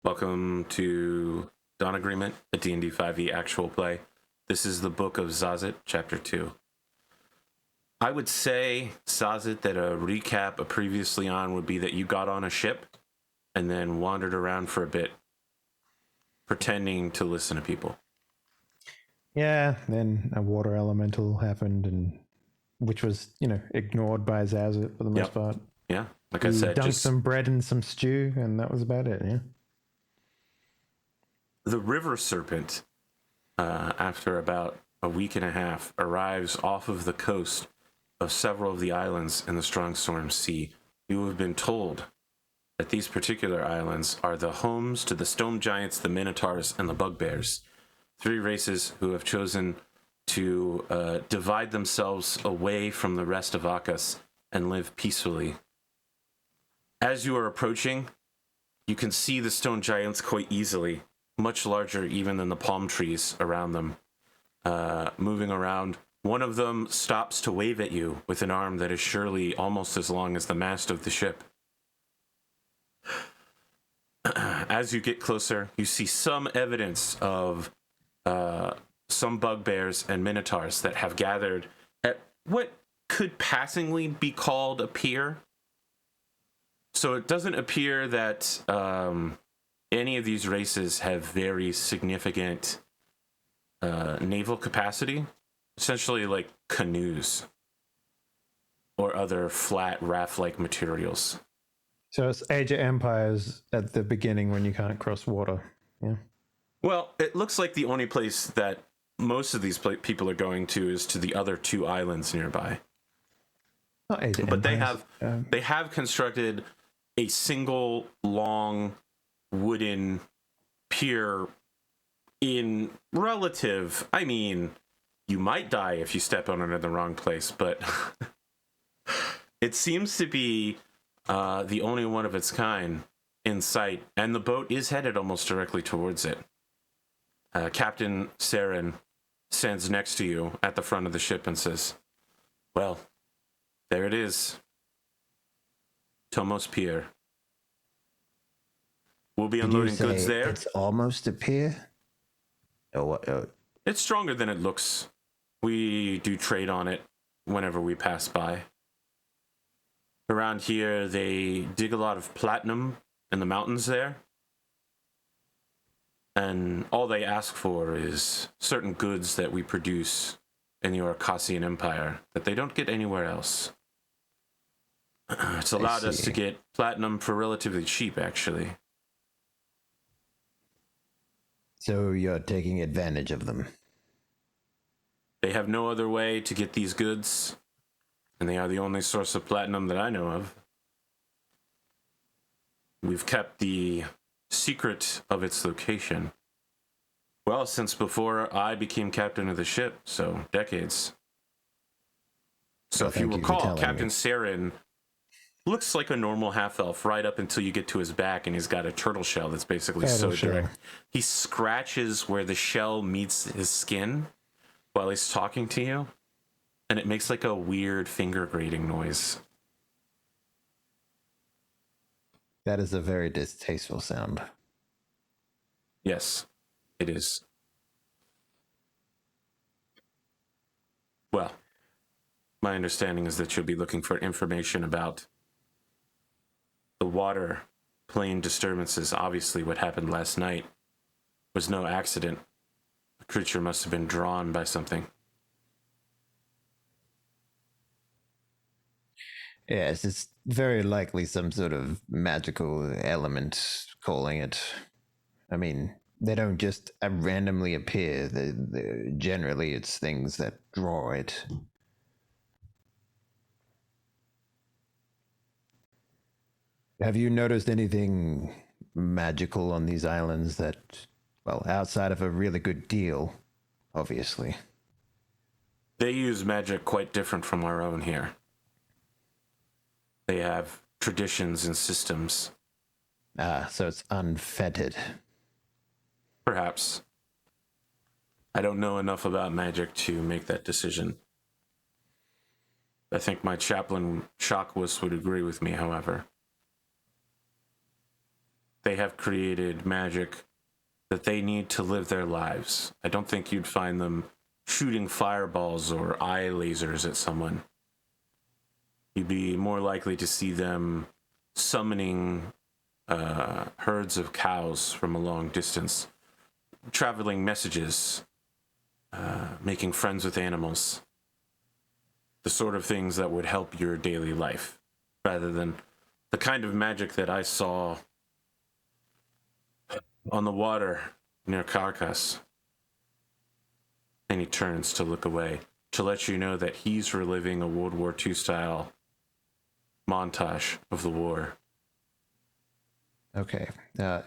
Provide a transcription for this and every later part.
Welcome to Dawn Agreement, a D&D5E actual play. This is the Book of Zazzit, Chapter 2. I would say, Zazzit, that a recap of previously on would be that you got on a ship and then wandered around for a bit, pretending to listen to people. Yeah, then a water elemental happened, and which was, ignored by Zazzit for the most part. Yeah, like I said, dunked just some bread in some stew, and that was about it, yeah. the river serpent, after about a week and a half, arrives off of the coast of several of the islands in the Strong Storm Sea. You have been told that these particular islands are the homes to the stone giants, the minotaurs, and the bugbears. Three races who have chosen to divide themselves away from the rest of Acas and live peacefully. As you are approaching, you can see the stone giants quite easily, much larger even than the palm trees around them, moving around. One of them stops to wave at you with an arm that is surely almost as long as the mast of the ship. As you get closer, you see some evidence of some bugbears and minotaurs that have gathered at what could passingly be called a pier. So it doesn't appear that any of these races have very significant naval capacity, essentially like canoes or other flat raft-like materials. So it's Age of Empires at the beginning when you can't cross water, yeah. Well, it looks like the only place that most of these people are going to is to the other two islands nearby. Not Age of But Empires. they have constructed a single long wooden pier in relative, I mean, you might die if you step on it in the wrong place, but it seems to be the only one of its kind in sight, and the boat is headed almost directly towards it. Captain Saren stands next to you at the front of the ship and says, "Well, there it is. Tomos Pier. We'll be unloading goods there." It's almost a pier? Or what? It's stronger than it looks. We do trade on it whenever we pass by. Around here, they dig a lot of platinum in the mountains there. And all they ask for is certain goods that we produce in the Acasian Empire that they don't get anywhere else. It's allowed us to get platinum for relatively cheap, actually. So you're taking advantage of them. They have no other way to get these goods, and they are the only source of platinum that I know of. We've kept the secret of its location, well, since before I became captain of the ship, so decades. So if you recall, Captain Saren looks like a normal half-elf right up until you get to his back, and he's got a turtle shell that's basically so direct. He scratches where the shell meets his skin while he's talking to you, and it makes like a weird finger grating noise. That is a very distasteful sound. Yes, it is. Well, my understanding is that you'll be looking for information about the water plane disturbances. Obviously, what happened last night was no accident. The creature must have been drawn by something. Yes, it's very likely some sort of magical element calling it. I mean, they don't just randomly appear. Generally, it's things that draw it. Have you noticed anything magical on these islands that, well, outside of a really good deal, obviously? They use magic quite different from our own here. They have traditions and systems. Ah, so it's unfettered. Perhaps. I don't know enough about magic to make that decision. I think my chaplain Shockwus would agree with me, however. they have created magic that they need to live their lives. I don't think you'd find them shooting fireballs or eye lasers at someone. You'd be more likely to see them summoning herds of cows from a long distance, traveling messages, making friends with animals, the sort of things that would help your daily life, rather than the kind of magic that I saw on the water near Acas. And he turns to look away to let you know that he's reliving a World War II style montage of the war. Okay. Do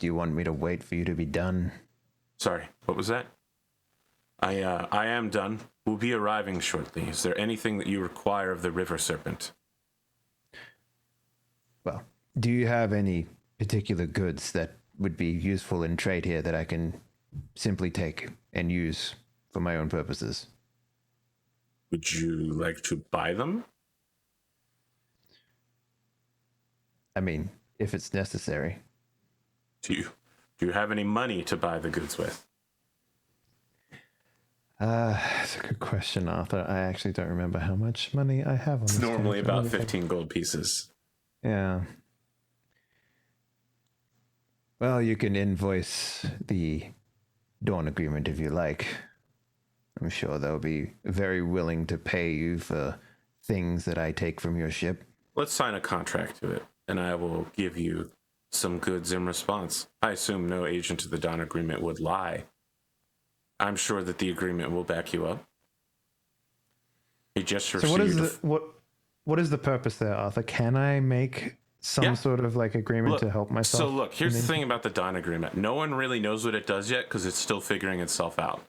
you want me to wait for you to be done? Sorry, what was that? I am done. We'll be arriving shortly. Is there anything that you require of the river serpent? Well, do you have any particular goods that would be useful in trade here that I can simply take and use for my own purposes? Would you like to buy them? I mean, if it's necessary. Do you have any money to buy the goods with? That's a good question, Arthur. I actually don't remember how much money I have on this. It's normally character. about 15 gold pieces. Yeah. Well, you can invoice the Dawn Agreement if you like. I'm sure they'll be very willing to pay you for things that I take from your ship. Let's sign a contract to it, and I will give you some goods in response. I assume no agent of the Dawn Agreement would lie. I'm sure that the agreement will back you up. He gestures So to what is the purpose there, Arthur? Can I make some sort of like agreement to help myself? So look, here's the thing about the Dawn Agreement. No one really knows what it does yet because it's still figuring itself out.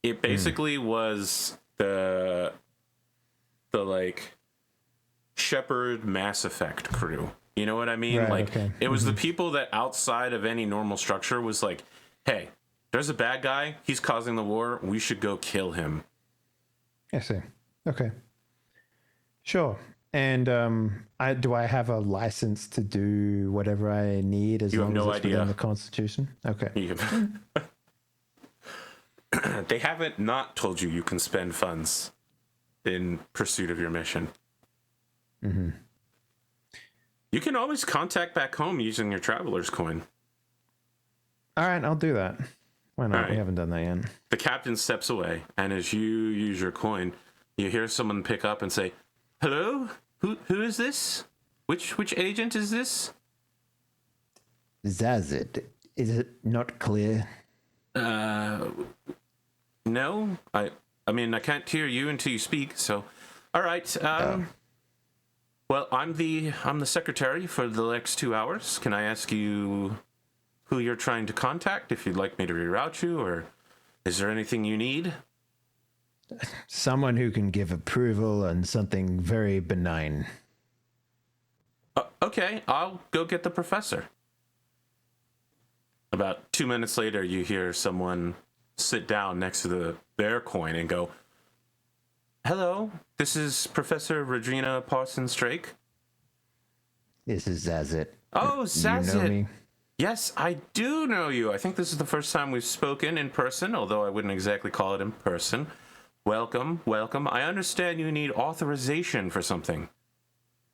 It basically was the like Shepherd Mass Effect crew. You know what I mean? Right, like okay. it was the people that outside of any normal structure was like, hey, there's a bad guy. He's causing the war. We should go kill him. I see. Okay. Sure. And do I have a license to do whatever I need as You have long no as it's idea. within the Constitution? Okay. They haven't not told you can spend funds in pursuit of your mission. Mm-hmm. You can always contact back home using your traveler's coin. All right, I'll do that. Why not? Right. We haven't done that yet. The captain steps away, and as you use your coin, you hear someone pick up and say, "Hello? Who is this? Which agent is this?" Zazzit, is it not clear? No. I mean, I can't hear you until you speak, so... All right, Well, I'm the secretary for the next 2 hours. Can I ask you who you're trying to contact, if you'd like me to reroute you, or is there anything you need? Someone who can give approval on something very benign. Okay, I'll go get the professor. About 2 minutes later, you hear someone sit down next to their coin and go, "Hello, this is Professor Regina Parsons-Drake." This is Zazzit. Oh, Zazzit. You know me? Yes, I do know you. I think this is the first time we've spoken in person, although I wouldn't exactly call it in person. Welcome, welcome. I understand you need authorization for something.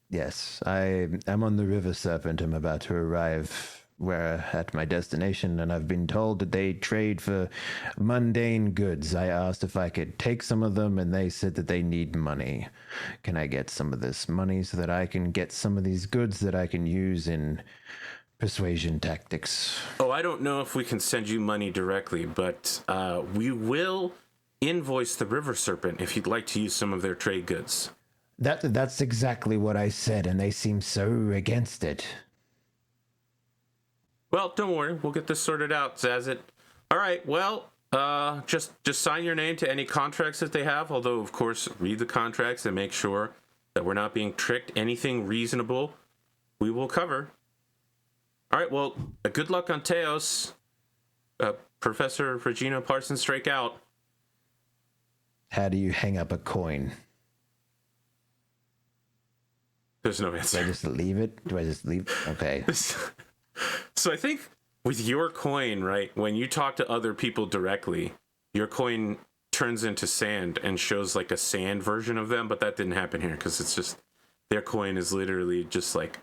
Yes, I'm on the River Serpent. I'm about to arrive at my destination, and I've been told that they trade for mundane goods. I asked if I could take some of them, and they said that they need money. Can I get some of this money so that I can get some of these goods that I can use in persuasion tactics? Oh, I don't know if we can send you money directly, but we will invoice the River Serpent if you'd like to use some of their trade goods. That's exactly what I said, and they seem so against it. Well, don't worry. We'll get this sorted out, Zazzit. All right, well, just sign your name to any contracts that they have, although, of course, read the contracts and make sure that we're not being tricked. Anything reasonable, we will cover. All right, well, good luck on Teos. Professor Regina Parsons-Drake out. How do you hang up a coin? There's no Do I answer. just leave it? Okay. So I think with your coin, right, when you talk to other people directly, your coin turns into sand and shows like a sand version of them, but that didn't happen here because it's just their coin is literally just like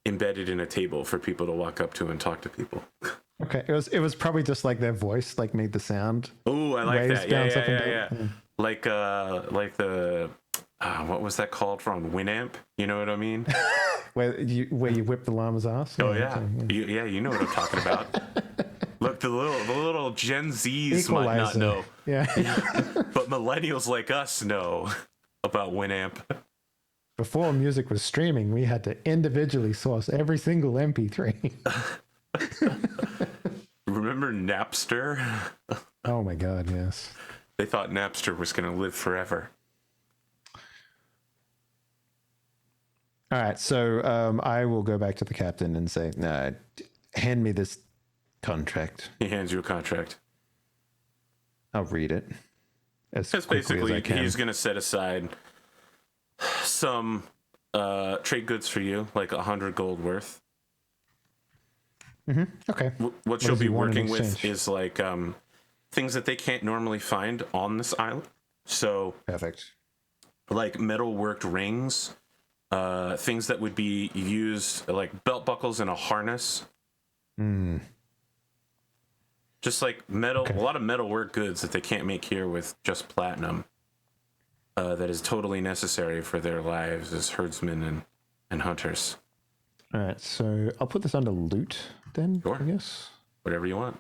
embedded in a table for people to walk up to and talk to people. Okay, it was probably just like their voice like made the sound. Oh, I like raised, that. Yeah, bounce up and yeah. down. Like the what was that called from Winamp? You know what I mean? Where you whip the llama's ass. Oh yeah, okay, you know what I'm talking about. Look, the little Gen Zs might not Equalizer. know, Yeah. but millennials like us know about Winamp. Before music was streaming, we had to individually source every single MP3. Remember Napster? Oh my god, yes. They thought Napster was going to live forever. All right, so I will go back to the captain and say, "No, hand me this contract. He hands you a contract. I'll read it as That's quickly as I basically can." he's going to set aside some trade goods for you, like 100 gold worth. Okay. What you'll does he be want in working with exchange? is like things that they can't normally find on this island. So Perfect. like metal worked rings, things that would be used like belt buckles and a harness. Just like metal, a lot of metal work goods that they can't make here with just platinum. That is totally necessary for their lives as herdsmen and hunters. All right, so I'll put this under loot then, Sure. I guess. Whatever you want.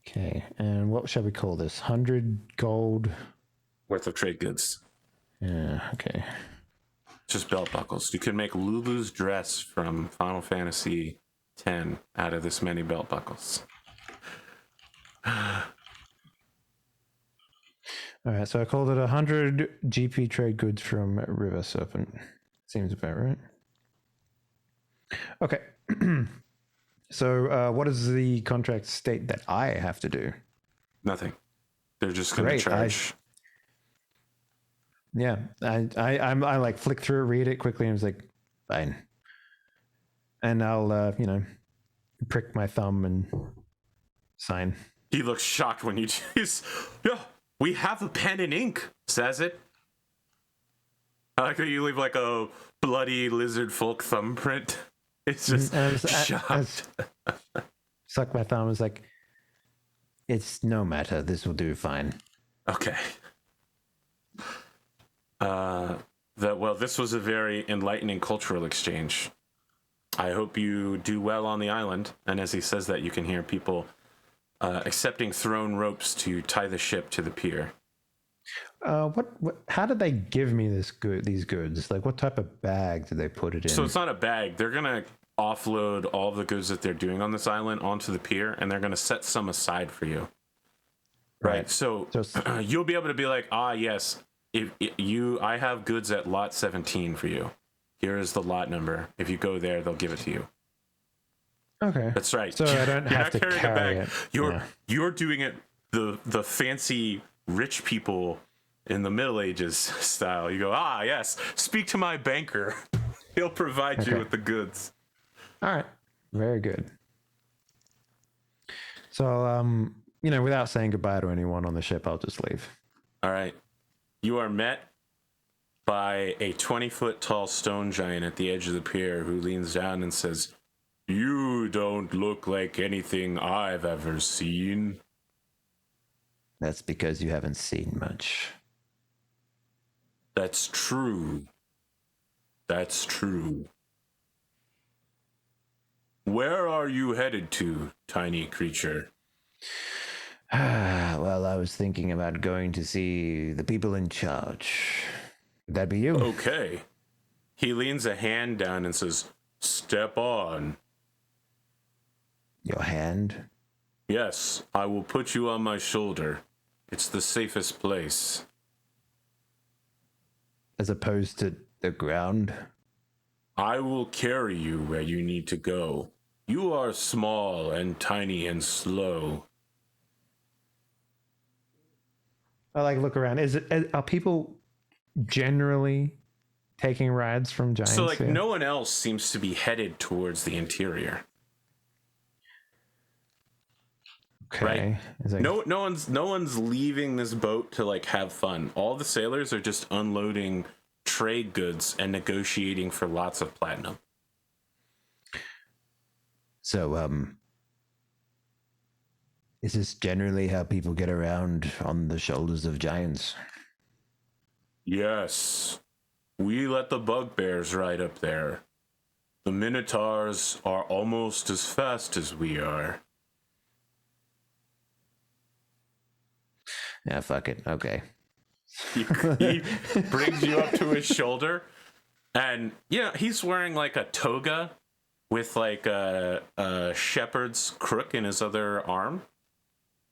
Okay, and what shall we call this? 100 gold. Worth of trade goods. Yeah, okay. Just belt buckles. You can make Lulu's dress from Final Fantasy X out of this many belt buckles. All right, so I called it 100 GP trade goods from River Serpent. Seems about right. Okay. So what does the contract state that I have to do? Nothing. They're just going to Great, charge. Yeah, I like flick through it, read it quickly, and I was like, fine. And I'll, prick my thumb and sign. He looks shocked when you choose. Yeah, we have a pen and ink, Zazzit. I like that you leave like a bloody lizard folk thumbprint. It's just shocked. Suck my thumb. I was like, it's no matter. This will do fine. Okay. This was a very enlightening cultural exchange. I hope you do well on the island. And as he says that, you can hear people accepting thrown ropes to tie the ship to the pier. What? How did they give me these goods? Like, what type of bag did they put it in? So it's not a bag. They're gonna offload all the goods that they're doing on this island onto the pier, and they're gonna set some aside for you. Right. So you'll be able to be like, yes, I have goods at lot 17 for you. Here is the lot number. If you go there, they'll give it to you. Okay. That's right. So I don't have to carry it. You're doing it the fancy rich people in the Middle Ages style. You go, yes, speak to my banker. He'll provide you with the goods. All right. Very good. So, without saying goodbye to anyone on the ship, I'll just leave. All right. You are met by a 20-foot tall stone giant at the edge of the pier who leans down and says, "You don't look like anything I've ever seen." That's because you haven't seen much. That's true. That's true. Where are you headed to, tiny creature? Well, I was thinking about going to see the people in charge. Would that be you? Okay. He leans a hand down and says, "Step on." Your hand? Yes, I will put you on my shoulder. It's the safest place. As opposed to the ground? I will carry you where you need to go. You are small and tiny and slow. I look around. Are people generally taking rides from giants? So here? no one else seems to be headed towards the interior. Okay. Right. It's like, No one's leaving this boat to like have fun. All the sailors are just unloading trade goods and negotiating for lots of platinum. So, is this generally how people get around on the shoulders of giants? Yes. We let the bugbears ride up there. The minotaurs are almost as fast as we are. Yeah, fuck it. Okay. He brings you up to his shoulder, and he's wearing like a toga with like a shepherd's crook in his other arm,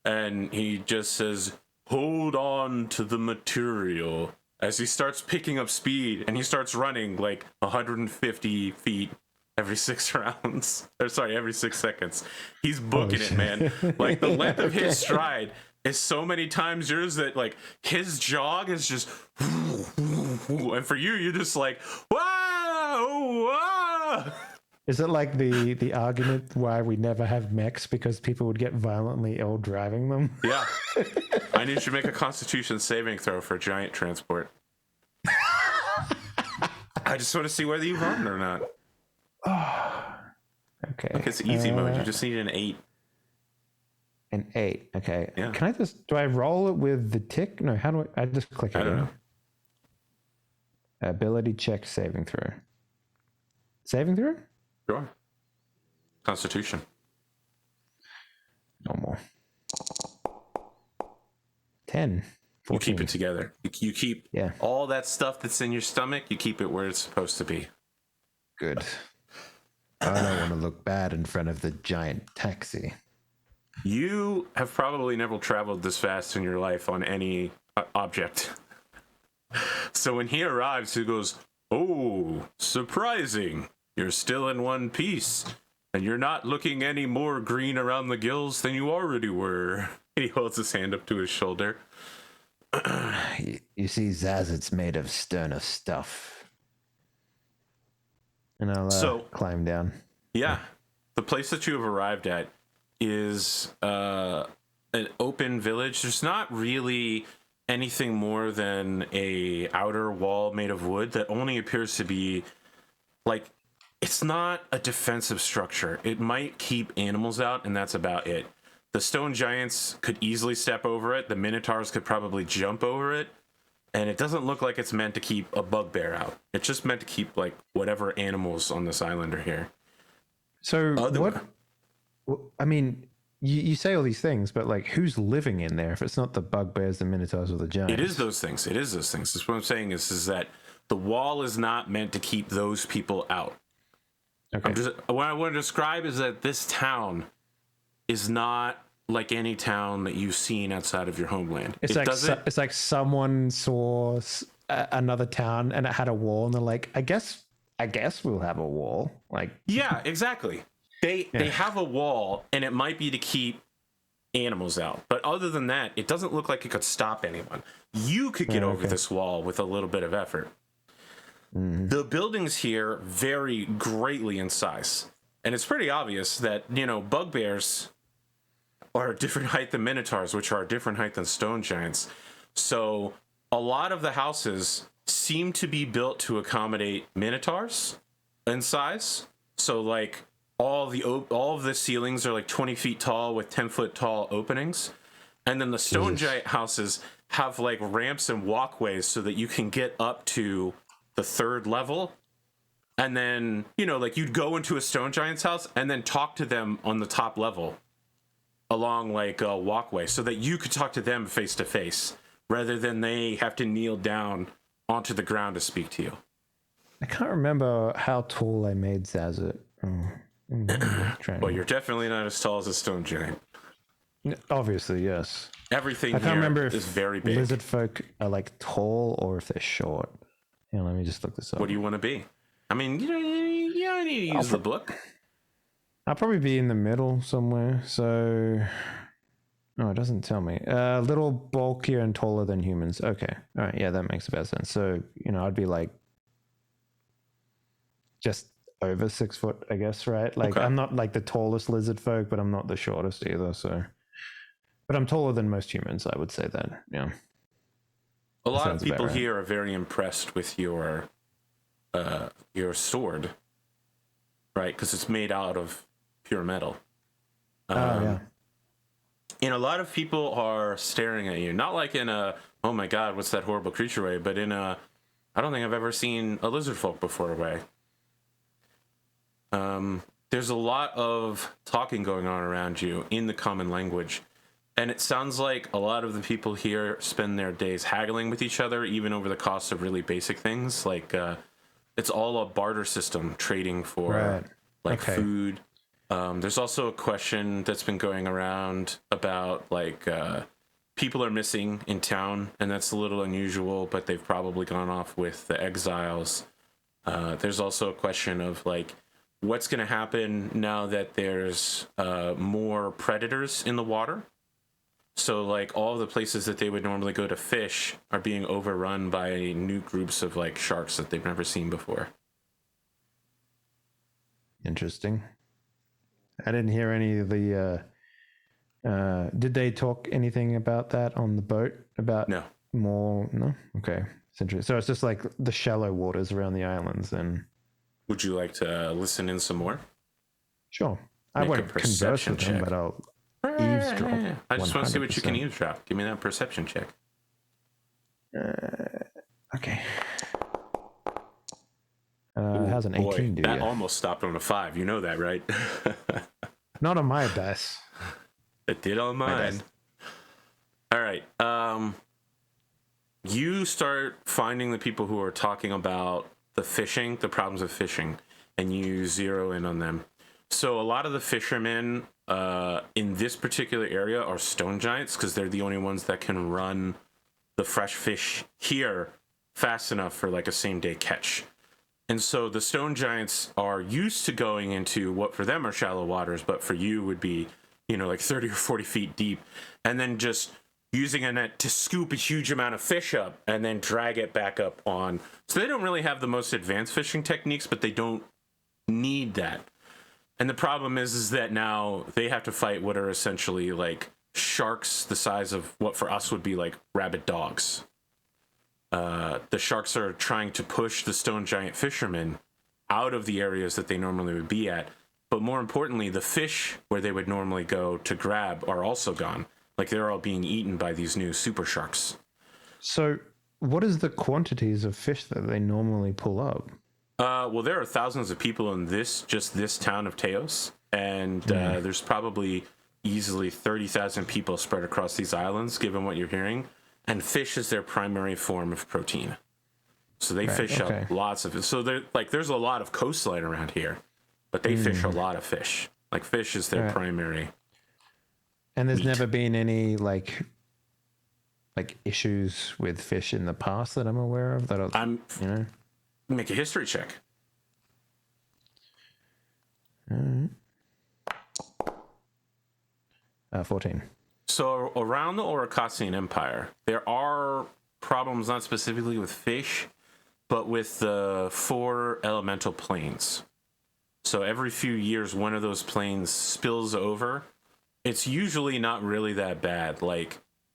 and he just says, "Hold on to the material," as he starts picking up speed, and he starts running like 150 feet every 6 rounds. Or sorry, every 6 seconds. He's booking it, man. Like the length of his stride is so many times yours that like his jog is just, and for you, you're just like, whoa, whoa. is it like the argument why we never have mechs because people would get violently ill driving them? Yeah. I need you to make a Constitution saving throw for giant transport. I just want to see whether you run or not. Okay. Look, it's easy mode. You just need an 8. An 8. Okay. Yeah. Can I do I roll it with the tick? No, how do I just click it? I don't know. Ability check saving throw. Saving throw? Sure. Constitution. Normal. 10. 14. You keep it together. You keep Yeah. all that stuff that's in your stomach, you keep it where it's supposed to be. Good. I don't want to look bad in front of the giant taxi. You have probably never traveled this fast in your life on any object. So when he arrives, he goes, "Oh, surprising. You're still in one piece, and you're not looking any more green around the gills than you already were." He holds his hand up to his shoulder. You see, Zazzit's made of sterner stuff. And I'll climb down. Yeah. The place that you have arrived at is an open village. There's not really anything more than a outer wall made of wood that only appears to be like, it's not a defensive structure. It might keep animals out, and that's about it. The stone giants could easily step over it. The minotaurs could probably jump over it. And it doesn't look like it's meant to keep a bugbear out. It's just meant to keep like whatever animals on this island are here. So I mean, you say all these things, but like, who's living in there if it's not the bugbears, the minotaurs, or the giants? It is those things. It is those things. That's what I'm saying is that the wall is not meant to keep those people out. Okay. What I want to describe is that this town is not like any town that you've seen outside of your homeland. It's like someone saw another town and it had a wall, and they're like, I guess we'll have a wall. Like, yeah, exactly. They have a wall, and it might be to keep animals out, but other than that, it doesn't look like it could stop anyone. You could get over this wall with a little bit of effort. Mm-hmm. The buildings here vary greatly in size, and it's pretty obvious that bugbears are a different height than minotaurs, which are a different height than stone giants. So a lot of the houses seem to be built to accommodate minotaurs in size. So like all of the ceilings are like 20 feet tall with 10-foot tall openings. And then the stone giant houses have like ramps and walkways so that you can get up to the 3rd level. And then, like you'd go into a stone giant's house and then talk to them on the top level along like a walkway so that you could talk to them face to face rather than they have to kneel down onto the ground to speak to you. I can't remember how tall I made Zazzit. Well, you're definitely not as tall as a stone giant. Obviously, yes. Everything I can't remember if is very big. Lizard folk are like tall or if they're short. Let me just look this up. What do you want to be? I mean, you don't need to use the book. I'll probably be in the middle somewhere. So, no, it doesn't tell me. A little bulkier and taller than humans. Okay. All right. Yeah, that makes about sense. So, I'd be like just over 6 foot, I guess, right? Like, okay. I'm not like the tallest lizard folk, but I'm not the shortest either. So, But I'm taller than most humans, I would say that. Yeah. A lot of sounds about people right. here are very impressed with your sword, right? Because it's made out of pure metal. Yeah. And a lot of people are staring at you, not like in a "oh my god, what's that horrible creature" way, but in a "I don't think I've ever seen a lizard folk before" way. There's a lot of talking going on around you in the common language. And it sounds like a lot of the people here spend their days haggling with each other, even over the cost of really basic things. Like, it's all a barter system, trading for food. There's also a question that's been going around about people are missing in town, and that's a little unusual, but they've probably gone off with the exiles. There's also a question of what's going to happen now that there's more predators in the water. So, all the places that they would normally go to fish are being overrun by new groups of, sharks that they've never seen before. Interesting. I didn't hear any of the... did they talk anything about that on the boat? About No. more... No? Okay. It's interesting. So it's just the shallow waters around the islands and... Would you like to listen in some more? Sure. I Make a won't converse perception with them, check. but I'll eavesdrop. I just want to see what you can 100%. eavesdrop. Give me that perception check. Okay. It has an 18, that almost stopped on a 5. You know that, right? Not on my dice. It did on mine. All right. You start finding the people who are talking about the fishing, the problems of fishing, and you zero in on them. So a lot of the fishermen in this particular area are stone giants because they're the only ones that can run the fresh fish here fast enough for a same day catch. And so the stone giants are used to going into what for them are shallow waters, but for you would be, 30 or 40 feet deep, and then just using a net to scoop a huge amount of fish up and then drag it back up on. So they don't really have the most advanced fishing techniques, but they don't need that. And the problem is that now they have to fight what are essentially sharks the size of what for us would be rabid dogs. The sharks are trying to push the stone giant fishermen out of the areas that they normally would be at. But more importantly, the fish where they would normally go to grab are also gone. They're all being eaten by these new super sharks. So what is the quantities of fish that they normally pull up? Well, there are thousands of people in this town of Teos, and there's probably easily 30,000 people spread across these islands, given what you're hearing. And fish is their primary form of protein. So they fish up lots of it. So there's a lot of coastline around here, but they fish a lot of fish. Fish is their primary. And there's never been any issues with fish in the past that I'm aware of that Make a history check. All right. 14. So around the Oricasian Empire, there are problems not specifically with fish, but with the 4 elemental planes. So every few years, one of those planes spills over. It's usually not really that bad.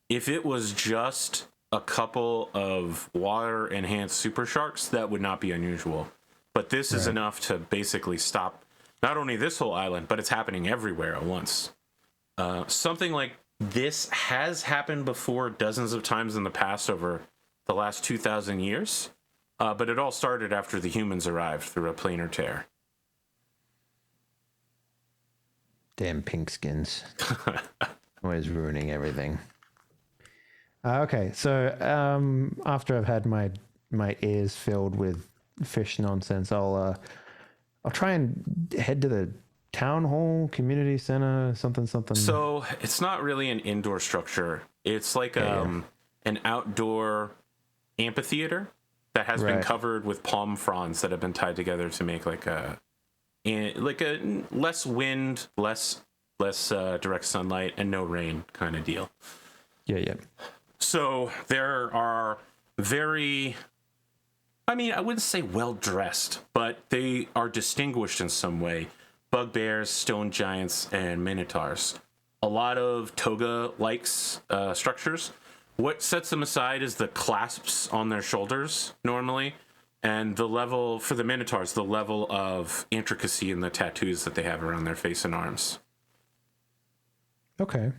If it was just a couple of water-enhanced super sharks, that would not be unusual. But this is enough to basically stop not only this whole island, but it's happening everywhere at once. Something like this has happened before dozens of times in the past over the last 2,000 years, but it all started after the humans arrived through a planar tear. Damn pink skins. Always ruining everything. Okay, so after I've had my ears filled with fish nonsense, I'll try and head to the town hall, community center, something. So it's not really an indoor structure. It's an outdoor amphitheater that has been covered with palm fronds that have been tied together to make a less wind, less direct sunlight, and no rain kind of deal. Yeah. So there are I wouldn't say well-dressed, but they are distinguished in some way. Bugbears, stone giants, and minotaurs. a lot of toga-like structures. What sets them aside is the clasps on their shoulders normally, and the level for the minotaurs, the level of intricacy in the tattoos that they have around their face and arms. Okay.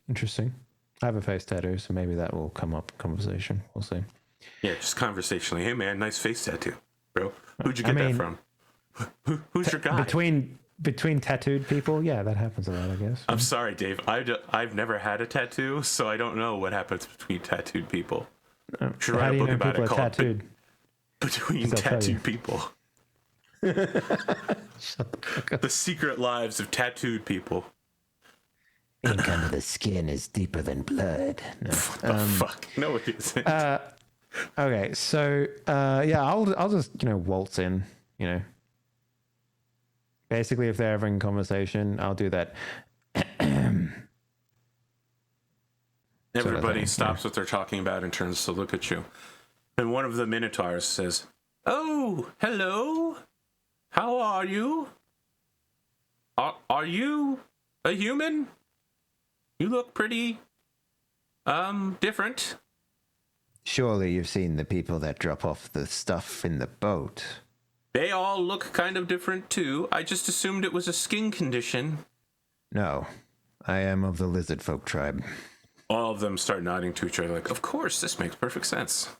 Interesting. I have a face tattoo, so maybe that will come up in conversation. We'll see. Yeah, just conversationally. Hey, man, nice face tattoo, bro. Who'd you get that from? Who's your guy? Between tattooed people, yeah, that happens a lot, I guess. I'm sorry, Dave. I've never had a tattoo, so I don't know what happes between tattooed people. Should write a book about it called Between Tattooed People. The secret lives of tattooed people. Ink under the skin is deeper than blood. No. Fuck. No, it isn't. Okay, so yeah, I'll just waltz in. Basically, if they're having a conversation, I'll do that. Everybody stops what they're talking about and turns to look at you. And one of the minotaurs says, "Oh, hello. How are you? Are you a human? You look pretty different." Surely you've seen the people that drop off the stuff in the boat. They all look kind of different too. I just assumed it was a skin condition. No, I am of the lizard folk tribe. All of them start nodding to each other like, "Of course, this makes perfect sense.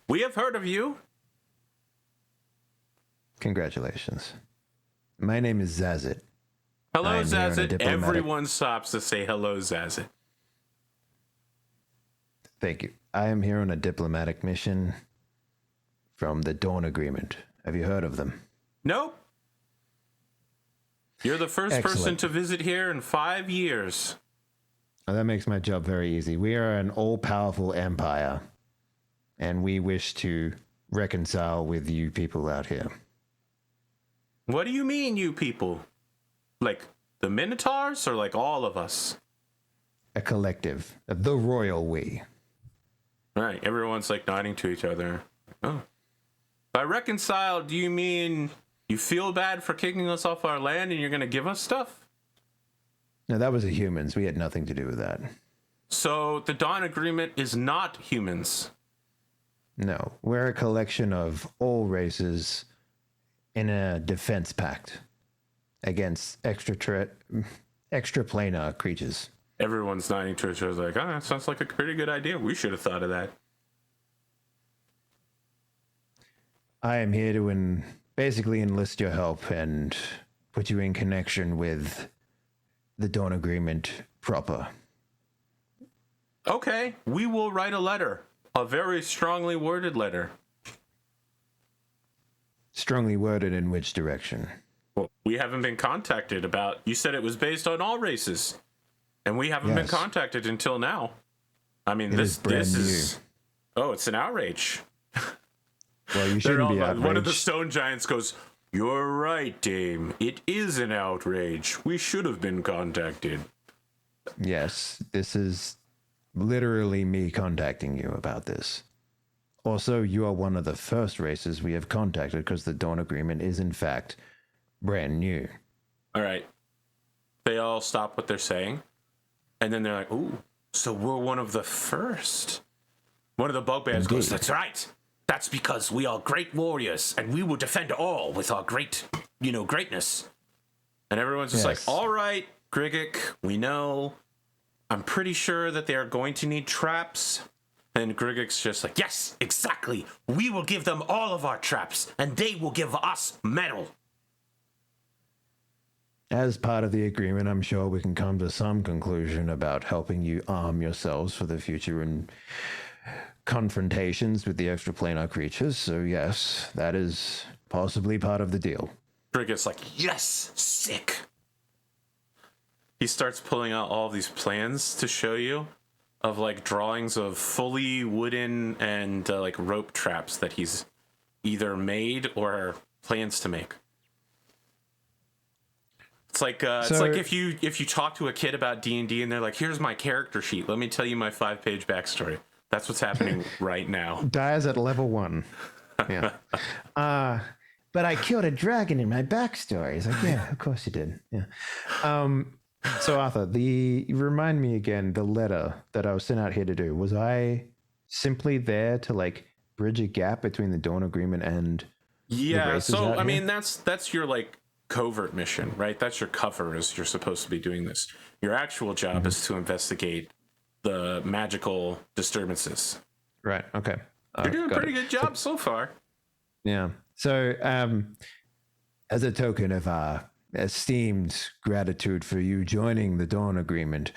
We have heard of you." Congratulations. My name is Zazzit. Hello, Zazzit. Everyone stops to say hello, Zazzit. Thank you. I am here on a diplomatic mission from the Dawn Agreement. Have you heard of them? Nope. You're the first person to visit here in 5 years. Well, that makes my job very easy. We are an all-powerful empire, and we wish to reconcile with you people out here. What do you mean, you people? Like the Minotaurs or like all of us? A collective. The royal we. All right, everyone's like nodding to each other. Oh. By reconcile, do you mean you feel bad for kicking us off our land and you're going to give us stuff? No, that was the humans. We had nothing to do with that. So the Dawn Agreement is not humans. No, we're a collection of all races in a defense pact against extraplanar creatures. Everyone's nodding to each other like, "Oh, that sounds like a pretty good idea. We should have thought of that." I am here to basically enlist your help and put you in connection with the Dawn Agreement proper. Okay, we will write a letter. A very strongly worded letter. Strongly worded in which direction? Well, we haven't been contacted about... You said it was based on all races. And we haven't been contacted until now. I mean, this is... Oh, it's an outrage. Well, you shouldn't be outraged. One of the stone giants goes, "You're right, Dame. It is an outrage. We should have been contacted." Yes, this is literally me contacting you about this. Also, you are one of the first races we have contacted because the Dawn Agreement is, in fact, brand new. All right. They all stop what they're saying. And then they're like, "Ooh, so we're one of the first." One of the bugbears goes, "That's right. That's because we are great warriors, and we will defend all with our greatness." And everyone's just like, "All right, Grigic, we know. I'm pretty sure that they are going to need traps." And Grigic's just like, "Yes, exactly. We will give them all of our traps, and they will give us metal." As part of the agreement, I'm sure we can come to some conclusion about helping you arm yourselves for the future and confrontations with the extraplanar creatures. So yes, that is possibly part of the deal. Grigic's like, "Yes, sick." He starts pulling out all these plans to show you of like drawings of fully wooden and like rope traps that he's either made or plans to make. It's like if you talk to a kid about D&D and they're like, "Here's my character sheet. Let me tell you my 5-page backstory." That's what's happening right now. Dies at level 1. Yeah. But I killed a dragon in my backstory. He's like, "Yeah, of course you did." Yeah. So Arthur, remind me again, the letter that I was sent out here to do, was I simply there to like bridge a gap between the Dawn Agreement and the Yeah, races so out I here? mean that's your like covert mission, right? That's your cover, is you're supposed to be doing this. Your actual job is to investigate the magical disturbances. Right. Okay. You're doing a got pretty it. good job so far. Yeah. So, as a token of our esteemed gratitude for you joining the Dawn Agreement,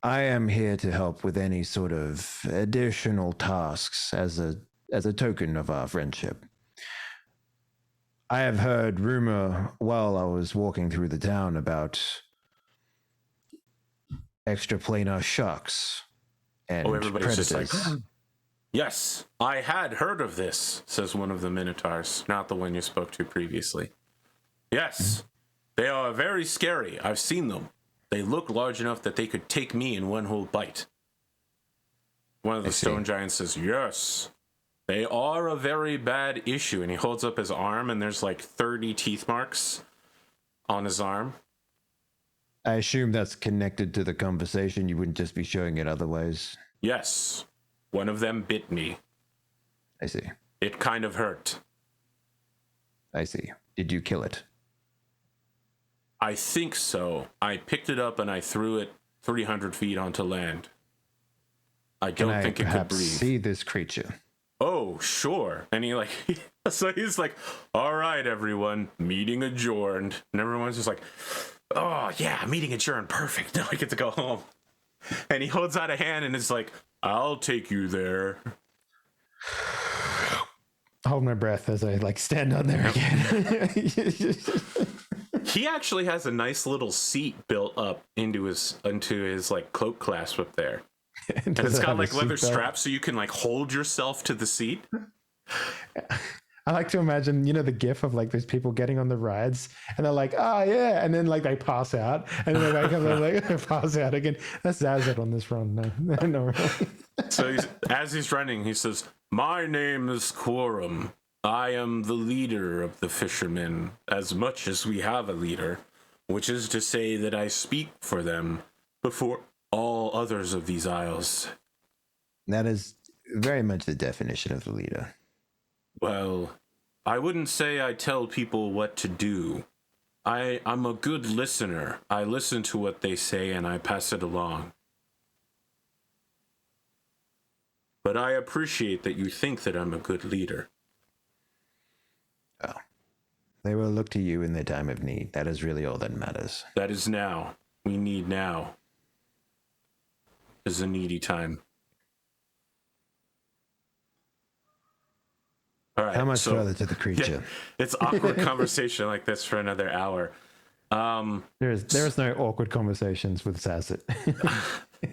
I am here to help with any sort of additional tasks as a token of our friendship. I have heard rumor while I was walking through the town about extraplanar sharks and Everybody's predators. just like, yes, I had heard of this, says one of the Minotaurs, not the one you spoke to previously. Yes, they are very scary. I've seen them. They look large enough that they could take me in one whole bite. One of the stone giants says, yes, they are a very bad issue. And he holds up his arm, and there's like 30 teeth marks on his arm. I assume that's connected to the conversation. You wouldn't just be showing it otherwise. Yes, one of them bit me. I see. It kind of hurt. I see. Did you kill it? I think so. I picked it up and I threw it 300 feet onto land. I don't think it could breathe. See this creature? Oh, sure. And he like, so he's like, all right, everyone, meeting adjourned. And everyone's just like, oh yeah, meeting adjourned. Perfect. Now I get to go home. And he holds out a hand and is like, I'll take you there. Hold my breath as I like stand on there again. He actually has a nice little seat built up into his like cloak clasp up there. And it's got like leather straps so you can like hold yourself to the seat. I like to imagine, you know, the gif of like those people getting on the rides and they're like, oh yeah, and then like they pass out and then they wake up and they're like, they pass out again. That's Zazzit on this run. No. So as he's running, he says, my name is Quorum. I am the leader of the fishermen, as much as we have a leader, which is to say that I speak for them before all others of these isles. That is very much the definition of the leader. Well, I wouldn't say I tell people what to do. I'm a good listener. I listen to what they say and I pass it along. But I appreciate that you think that I'm a good leader. Oh. They will look to you in their time of need. That is really all that matters. That is now. We need now. Is a needy time. All right. How much so, further to the creature? Yeah, it's awkward conversation like this for another hour. There is no awkward conversations with Zazzit.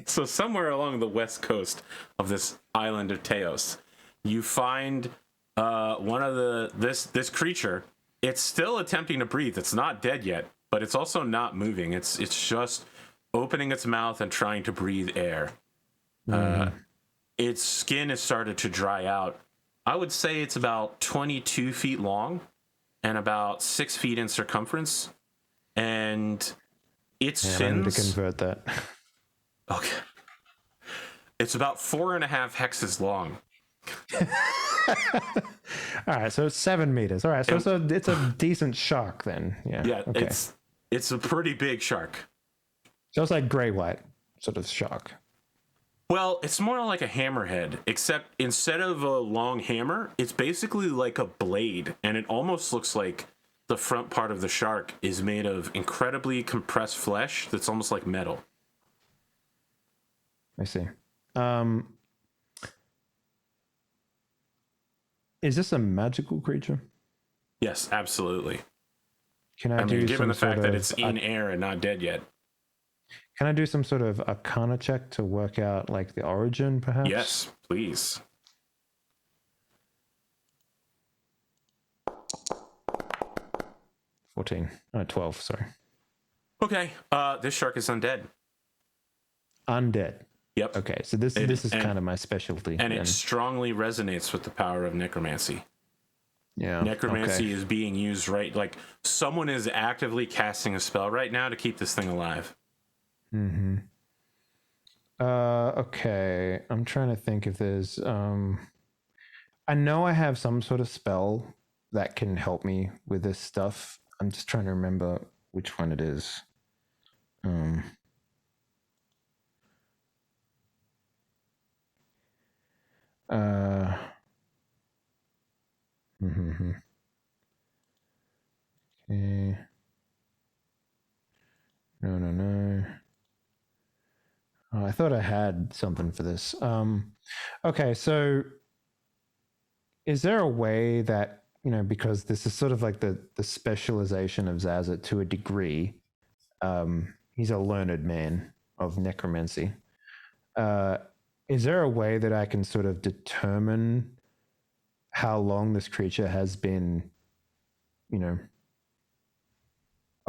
So somewhere along the west coast of this island of Teos, you find one of this creature. It's still attempting to breathe. It's not dead yet, but it's also not moving. It's just opening its mouth and trying to breathe air. Its skin has started to dry out. I would say it's about 22 feet long and about 6 feet in circumference. And its fins... I need to convert that. Okay. It's about 4.5 hexes long. All right, so it's 7 meters. All right, so it's a decent shark then. Yeah. Okay. It's a pretty big shark. So it's like gray white sort of shark. Well, it's more like a hammerhead, except instead of a long hammer, it's basically like a blade, and it almost looks like the front part of the shark is made of incredibly compressed flesh that's almost like metal. I see. Is this a magical creature? Yes, absolutely. Can I do given the fact that it's in air and not dead yet. Can I do some sort of arcana check to work out like the origin, perhaps? Yes, please. 12, sorry. Okay, this shark is undead. Undead. Yep. Okay, so this is kind of my specialty. And it strongly resonates with the power of necromancy. Yeah. Necromancy is being used like someone is actively casting a spell right now to keep this thing alive. Mm-hmm. Okay. I'm trying to think if there's I know I have some sort of spell that can help me with this stuff. I'm just trying to remember which one it is. Um uh mm-hmm. Okay. No. Oh, I thought I had something for this. Okay, so is there a way that, because this is sort of like the specialization of Zazzit to a degree, he's a learned man of necromancy. Uh, is there a way that I can sort of determine how long this creature has been,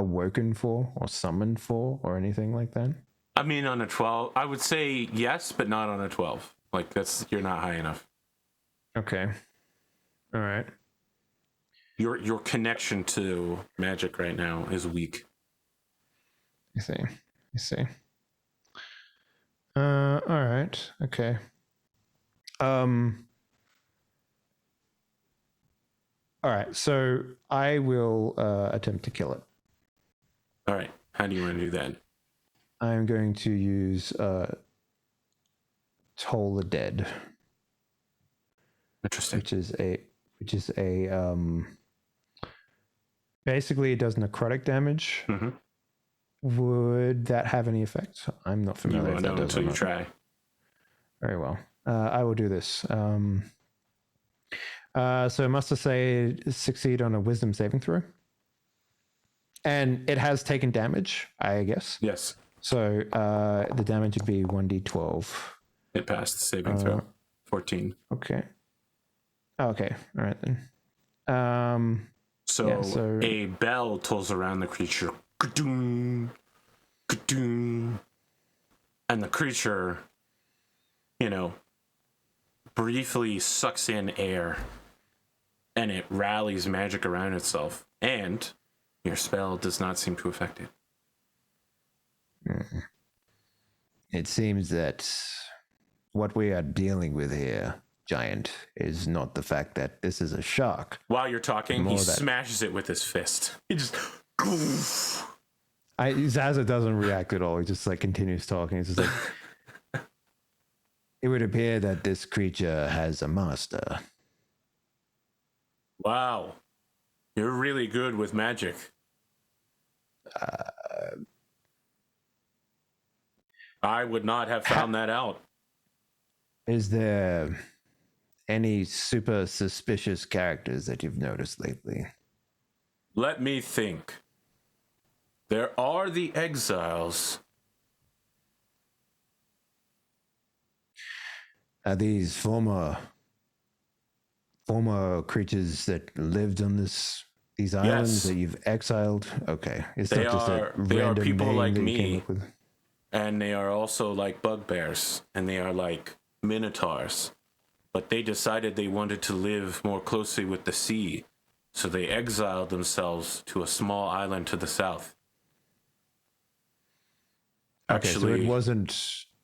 awoken for or summoned for or anything like that? I mean, on a 12, I would say yes, but not on a 12. Like, you're not high enough. Okay. All right. Your connection to magic right now is weak. I see. All right. Okay. All right. So I will attempt to kill it. All right. How do you want to do that? I'm going to use Toll the Dead. Interesting. Which is a basically it does necrotic damage. Mm-hmm. Would that have any effect? I'm not familiar. You won't know until you try. Very well. I will do this. So must I say succeed on a wisdom saving throw? And it has taken damage, I guess. Yes. So the damage would be 1d12. It passed the saving throw. 14. Okay. Okay. All right then. So a bell tolls around the creature. Ka-doom, ka-doom. And the creature, briefly sucks in air and it rallies magic around itself. And your spell does not seem to affect it. It seems that what we are dealing with here, Giant, is not the fact that this is a shark. While you're talking, he smashes it with his fist. He just... Zazzit doesn't react at all. He just continues talking. It's just like... It would appear that this creature has a master. Wow. You're really good with magic. I would not have found that out. Is there any super suspicious characters that you've noticed lately? Let me think. There are the exiles. Are these former creatures that lived on these islands that you've exiled? Okay, it's not just a random people name like that you me, came up with. And they are also like bugbears, and they are like minotaurs. But they decided they wanted to live more closely with the sea, so they exiled themselves to a small island to the south. Actually, okay, so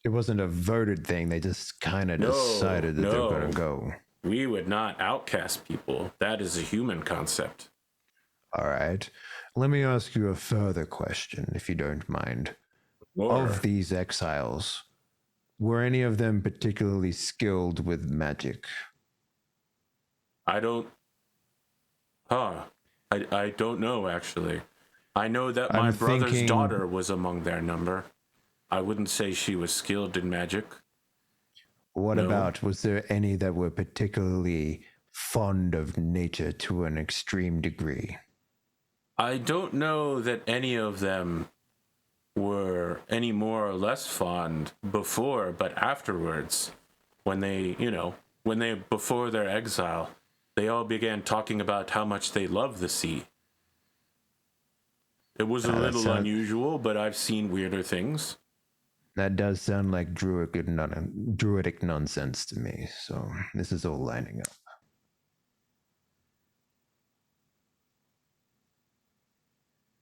it wasn't a voted thing. They just kind of decided that they were going to go. We would not outcast people. That is a human concept. All right. Let me ask you a further question, if you don't mind. Or, of these exiles, were any of them particularly skilled with magic? I don't know, actually. I know that my brother's daughter was among their number. I wouldn't say she was skilled in magic. What about, was there any that were particularly fond of nature to an extreme degree? I don't know that any of them were any more or less fond before, but afterwards, when they, before their exile, they all began talking about how much they love the sea. It was a little unusual, but I've seen weirder things. That does sound like druidic nonsense to me, so this is all lining up.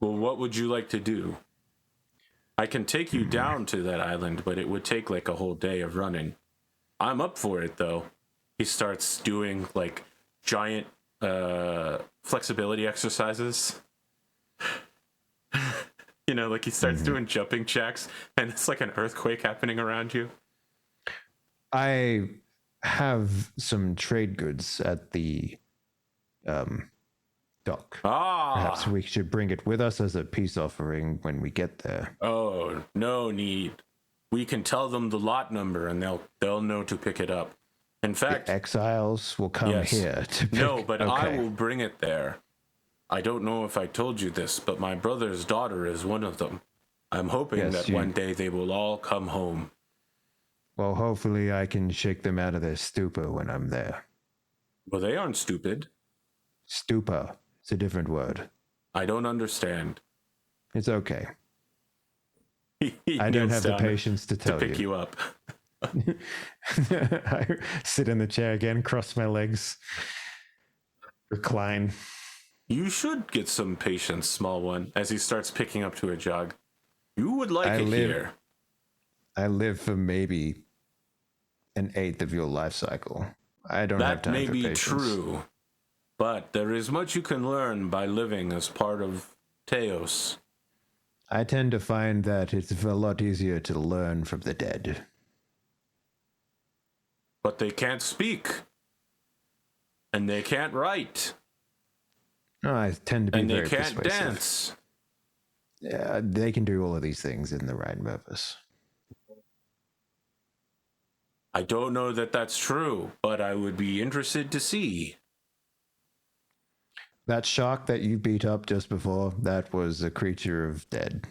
Well, what would you like to do? I can take you down to that island, but it would take like a whole day of running. I'm up for it though. He starts doing like giant flexibility exercises. You know, like he starts doing jumping jacks, and it's like an earthquake happening around you. I have some trade goods at the dock. Perhaps we should bring it with us as a peace offering when we get there. Oh, no need. We can tell them the lot number, and they'll know to pick it up. In fact, the exiles will come here to pick. No, but I will bring it there. I don't know if I told you this, but my brother's daughter is one of them. I'm hoping that one day they will all come home. Well, hopefully I can shake them out of their stupor when I'm there. Well, they aren't stupid. Stupor. It's a different word. I don't understand. It's okay. I don't have the patience to tell you. To pick you up. I sit in the chair again, cross my legs, recline. You should get some patience, small one, as he starts picking up to a jog. You would like it here. I live for maybe an eighth of your life cycle. I don't have time for patience. That may be true, but there is much you can learn by living as part of Teos. I tend to find that it's a lot easier to learn from the dead. But they can't speak. And they can't write. No, I tend to be very persuasive. And they can't dance. Yeah, they can do all of these things in the right purpose. I don't know that that's true, but I would be interested to see. That shark that you beat up just before, that was a creature of dead.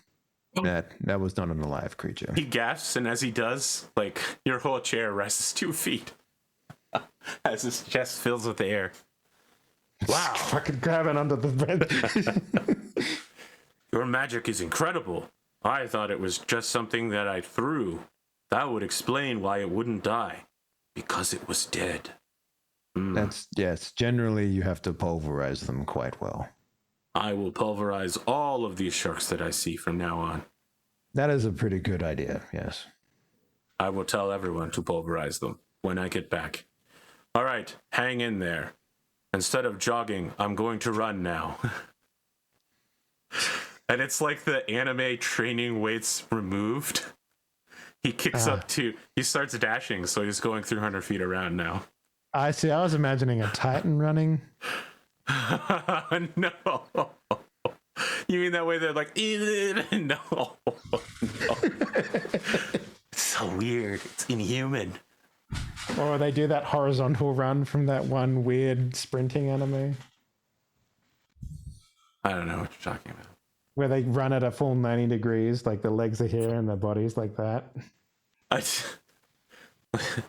That was not an alive creature. He gasps, and as he does, like, your whole chair rises 2 feet as his chest fills with air. Wow. Fucking grabbing under the bed. Your magic is incredible. I thought it was just something that I threw. That would explain why it wouldn't die. Because it was dead. Yes, generally you have to pulverize them quite well. I will pulverize all of these sharks that I see from now on. That is a pretty good idea, yes. I will tell everyone to pulverize them when I get back. All right, hang in there. Instead of jogging, I'm going to run now. And it's like the anime training weights removed. He kicks up to, he starts dashing, so he's going 300 feet around now. I see, I was imagining a Titan running. No. You mean that way they're like, no. No. It's so weird. It's inhuman. Or they do that horizontal run from that one weird sprinting anime. I don't know what you're talking about. Where they run at a full 90 degrees, like the legs are here and the body's like that.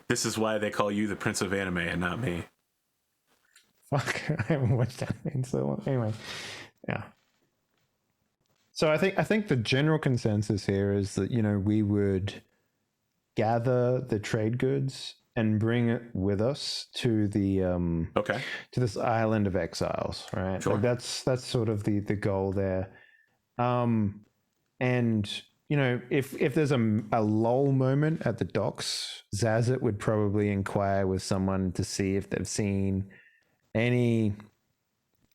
This is why they call you the Prince of Anime and not me. Fuck, I haven't watched that in so long. Anyway, yeah. So I think the general consensus here is that, we would gather the trade goods and bring it with us to the to this island of exiles, right? Sure. Like that's sort of the goal there. And if there's a lull moment at the docks, Zazzit would probably inquire with someone to see if they've seen any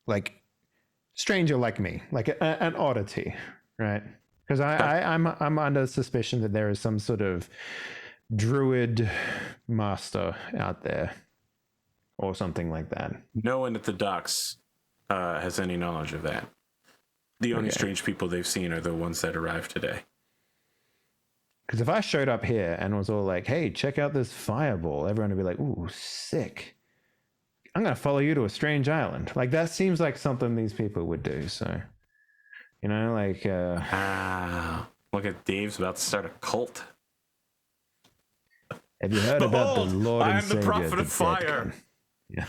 like stranger like me, like an oddity, right? Because I'm under suspicion that there is some sort of druid master out there or something like that. No one at the docks has any knowledge of that. The only strange people they've seen are the ones that arrived today. Because if I showed up here and was all like, hey, check out this fireball, everyone would be like, ooh, sick. I'm going to follow you to a strange island. Like, that seems like something these people would do. So, like... look at Dave's about to start a cult. Have you heard about the Lord and Savior? I am the prophet of fire. Yeah.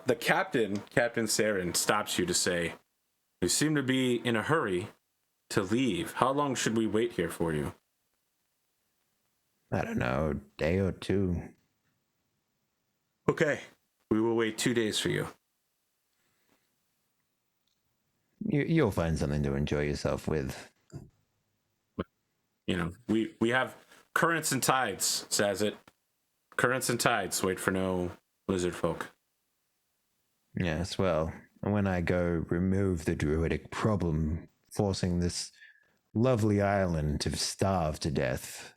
The Captain Saren, stops you to say, you seem to be in a hurry to leave. How long should we wait here for you? I don't know, a day or two. Okay, we will wait 2 days for you. You'll find something to enjoy yourself with. You know, we have currents and tides, Zazzit. Currents and tides. Wait for no lizard folk. Yes, well, when I go remove the druidic problem, forcing this lovely island to starve to death,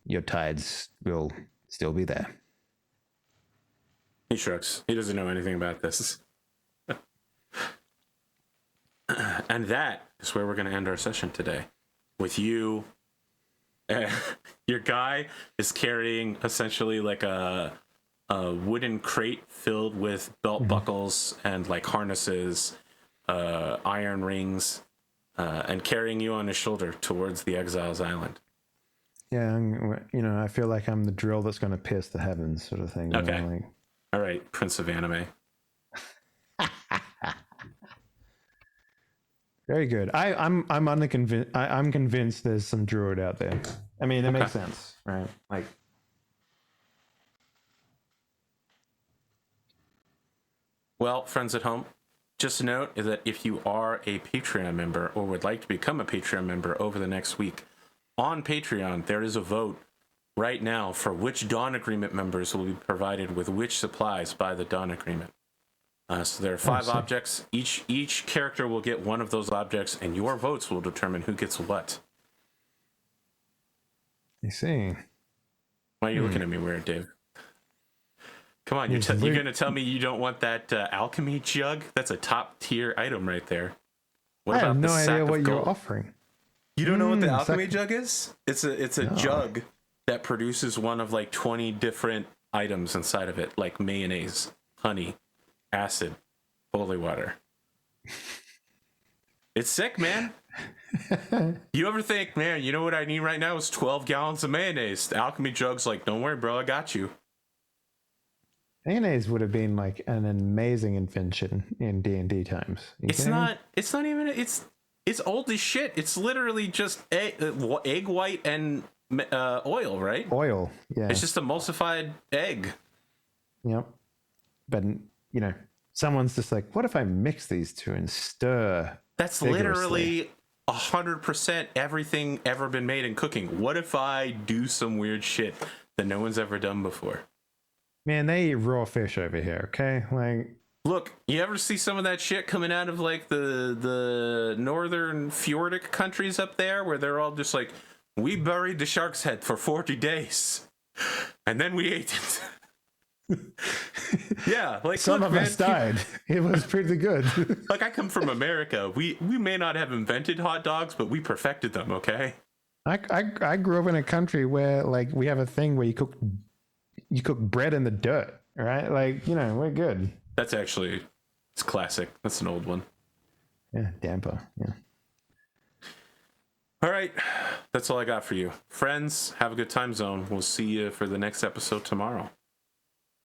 your tides will still be there. He shrugs. He doesn't know anything about this. And that is where we're going to end our session today. With you, your guy is carrying essentially like a wooden crate filled with belt buckles and like harnesses, iron rings, and carrying you on his shoulder towards the Exiles Island. Yeah, I feel like I'm the drill that's going to pierce the heavens, sort of thing. Okay. Like... All right, Prince of Anime. Very good. I'm convinced there's some druid out there. I mean, it makes sense, right? Like, well, friends at home, just note that if you are a Patreon member or would like to become a Patreon member over the next week, on Patreon, there is a vote right now for which Dawn Agreement members will be provided with which supplies by the Dawn Agreement. So there are 5 objects. Each character will get one of those objects, and your votes will determine who gets what. I see. Why are you looking at me weird, Dave? Come on, you're going to tell me you don't want that alchemy jug? That's a top tier item right there. What I have no the sack idea of what gold? you're offering. You don't know what the alchemy jug is? It's a jug that produces one of like 20 different items inside of it, like mayonnaise, honey, acid, holy water. It's sick, man. You ever think, man, you know what I need right now is 12 gallons of mayonnaise? The alchemy jug's like, don't worry, bro, I got you. Mayonnaise would have been like an amazing invention in D&D times. It's not even, it's old as shit. It's literally just egg white and oil, right? Oil, yeah. It's just emulsified egg. Yep. But, someone's just like, what if I mix these two and stir? That's literally 100% everything ever been made in cooking. What if I do some weird shit that no one's ever done before? Man, they eat raw fish over here, okay? Like, look, you ever see some of that shit coming out of like the northern fjordic countries up there where they're all just like, we buried the shark's head for 40 days and then we ate it. Yeah, like some of us died. It was pretty good. Like, I come from America. We may not have invented hot dogs, but we perfected them, okay? I grew up in a country where like we have a thing where you cook bread in the dirt, right? Like, we're good. That's actually, it's classic. That's an old one. Yeah, damper. Yeah. All right, that's all I got for you. Friends, have a good time zone. We'll see you for the next episode tomorrow.